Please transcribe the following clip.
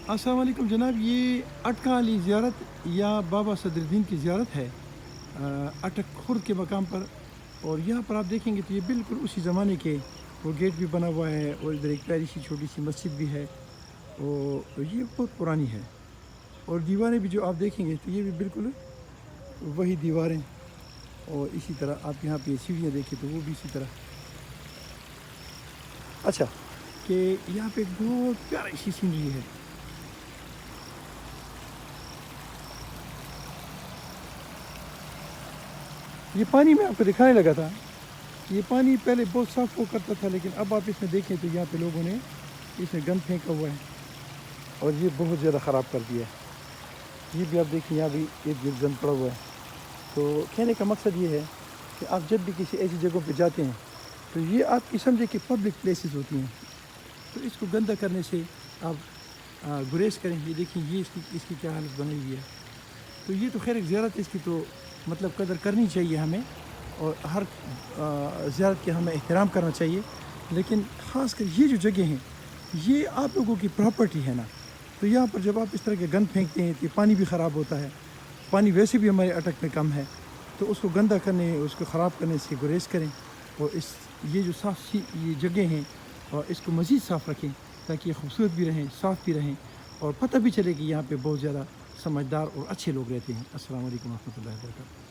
अस्सलाम वालेकुम जनाब, ये अटका अली ज़ियारत या बाबा सदरुद्दीन की ज़ियारत है अटक खुर्द के मकाम पर। और यहाँ पर आप देखेंगे तो ये बिल्कुल उसी ज़माने के वो गेट भी बना हुआ है और इधर एक प्यारी सी छोटी सी मस्जिद भी है। और ये बहुत पुरानी है और दीवारें भी जो आप देखेंगे तो ये भी बिल्कुल वही दीवारें। और इसी तरह आप यहाँ पे सीढ़ियाँ देखें तो वो भी इसी तरह। अच्छा, कि यहाँ पे एक बहुत प्यारी सी सीनरी है। ये पानी मैं आपको दिखाने लगा था, ये पानी पहले बहुत साफ हो करता था, लेकिन अब आप इसमें देखें तो यहाँ पे लोगों ने इसमें गंद फेंका हुआ है और ये बहुत ज़्यादा ख़राब कर दिया है। ये भी आप देखें, यहाँ भी एक गंद पड़ा हुआ है। तो कहने का मकसद ये है कि आप जब भी किसी ऐसी जगहों पे जाते हैं तो ये आपकी समझे कि पब्लिक प्लेसेस होती हैं, तो इसको गंदा करने से आप गुरेज करें। ये देखिए, ये इसकी क्या हालत बनी हुई है। तो ये तो खैर एक ज़ियारत है, इसकी तो मतलब कदर करनी चाहिए हमें और हर ज़ियारत के हमें एहतराम करना चाहिए। लेकिन ख़ास कर ये जो जगह हैं ये आप लोगों की प्रॉपर्टी है ना, तो यहाँ पर जब आप इस तरह के गंद फेंकते हैं तो पानी भी ख़राब होता है। पानी वैसे भी हमारे अटक में कम है, तो उसको गंदा करने, उसको ख़राब करने से गुरेज करें। और ये जो ये जगह हैं और इसको मज़ीद साफ़ रखें ताकि ये खूबसूरत भी रहें, साफ़ भी रहें और पता भी चले कि यहाँ पे बहुत ज़्यादा समझदार और अच्छे लोग रहते हैं। अस्सलाम वालेकुम रहमतुल्लाहि व बरकातहू।